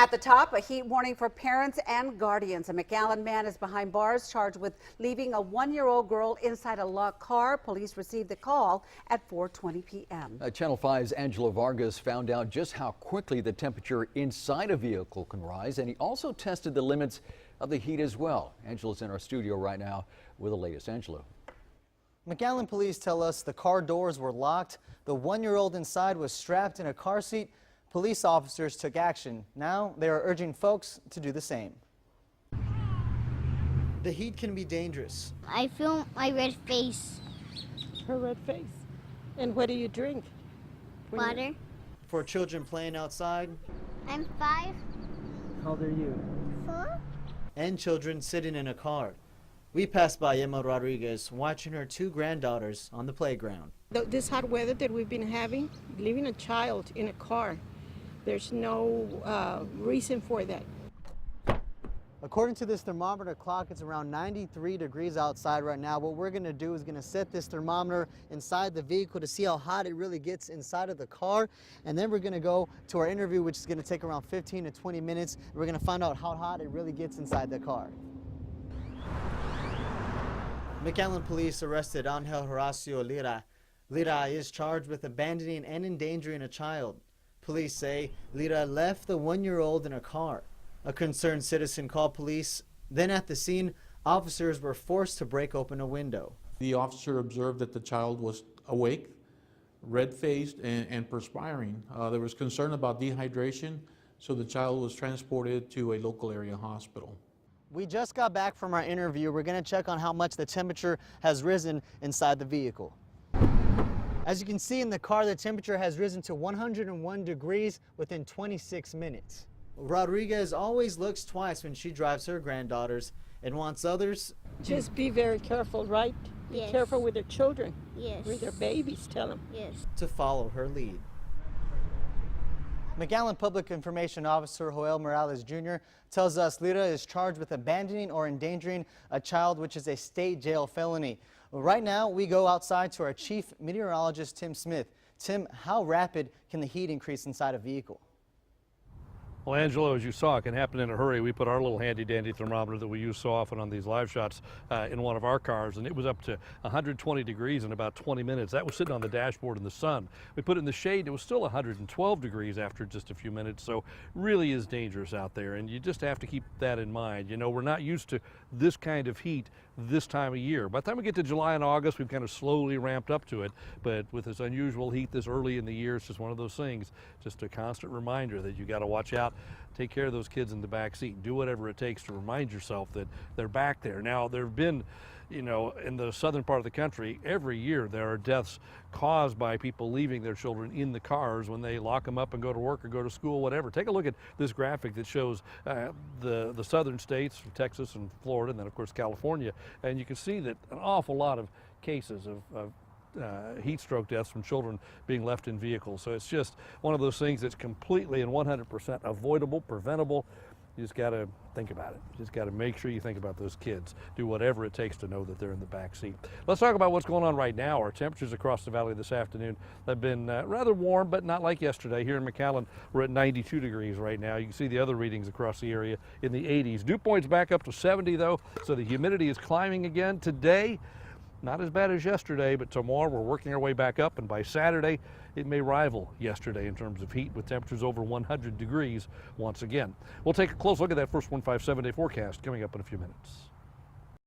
At the top, a heat warning for parents and guardians. A McAllen man is behind bars charged with leaving a one-year-old girl inside a locked car. Police received the call at 4:20 p.m. Channel 5's Angelo Vargas found out just how quickly the temperature inside a vehicle can rise, and he also tested the limits of the heat as well. Angelo's in our studio right now with the latest. Angelo. McAllen police tell us the car doors were locked. The one-year-old inside was strapped in a car seat. Police officers took action. Now they are urging folks to do the same. The heat can be dangerous. I feel my red face. Her red face. And what do you drink? Water. For children playing outside. I'm 5. How old are you? 4. And children sitting in a car. We passed by Emma Rodriguez watching her 2 granddaughters on the playground. This hot weather that we've been having, leaving a child in a car, there's no reason for that. According to this thermometer clock, it's around 93 degrees outside right now. What we're going to do is going to set this thermometer inside the vehicle to see how hot it really gets inside of the car. And then we're going to go to our interview, which is going to take around 15 to 20 minutes. We're going to find out how hot it really gets inside the car. McAllen police arrested Angel Horacio Lira. Lira is charged with abandoning and endangering a child. Police say Lira left the one-year-old in a car. A concerned citizen called police. Then at the scene, officers were forced to break open a window. The officer observed that the child was awake, red-faced, and perspiring. There was concern about dehydration, so the child was transported to a local area hospital. We just got back from our interview. We're going to check on how much the temperature has risen inside the vehicle. As you can see in the car, the temperature has risen to 101 degrees within 26 minutes. Rodriguez always looks twice when she drives her granddaughters and wants others. Just be very careful, right? Be Yes. careful with their children. Yes. With their babies, tell them. Yes. To follow her lead. McAllen Public Information Officer Joel Morales Jr. tells us Lira is charged with abandoning or endangering a child, which is a state jail felony. Right now, we go outside to our chief meteorologist, Tim Smith. Tim, how rapid can the heat increase inside a vehicle? Well, Angelo, as you saw, it can happen in a hurry. We put our little handy-dandy thermometer that we use so often on these live shots in one of our cars, and it was up to 120 degrees in about 20 minutes. That was sitting on the dashboard in the sun. We put it in the shade, and it was still 112 degrees after just a few minutes, so really is dangerous out there, and you just have to keep that in mind. You know, we're not used to this kind of heat this time of year. By the time we get to July and August, we've kind of slowly ramped up to it, but with this unusual heat this early in the year, it's just one of those things, just a constant reminder that you got to watch out. Take care of those kids in the back seat. Do whatever it takes to remind yourself that they're back there. Now, there have been, you know, in the southern part of the country, every year there are deaths caused by people leaving their children in the cars when they lock them up and go to work or go to school, whatever. Take a look at this graphic that shows the southern states, Texas and Florida, and then of course California, and you can see that an awful lot of cases of heat stroke deaths from children being left in vehicles. So it's just one of those things that's completely and 100% avoidable, preventable. You just got to think about it. You just got to make sure you think about those kids. Do whatever it takes to know that they're in the back seat. Let's talk about what's going on right now. Our temperatures across the valley this afternoon have been rather warm, but not like yesterday. Here in McAllen, we're at 92 degrees right now. You can see the other readings across the area in the 80s. Dew point's back up to 70 though, so the humidity is climbing again. Today, not as bad as yesterday, but tomorrow we're working our way back up, and by Saturday it may rival yesterday in terms of heat with temperatures over 100 degrees once again. We'll take a close look at that first 157-day forecast coming up in a few minutes.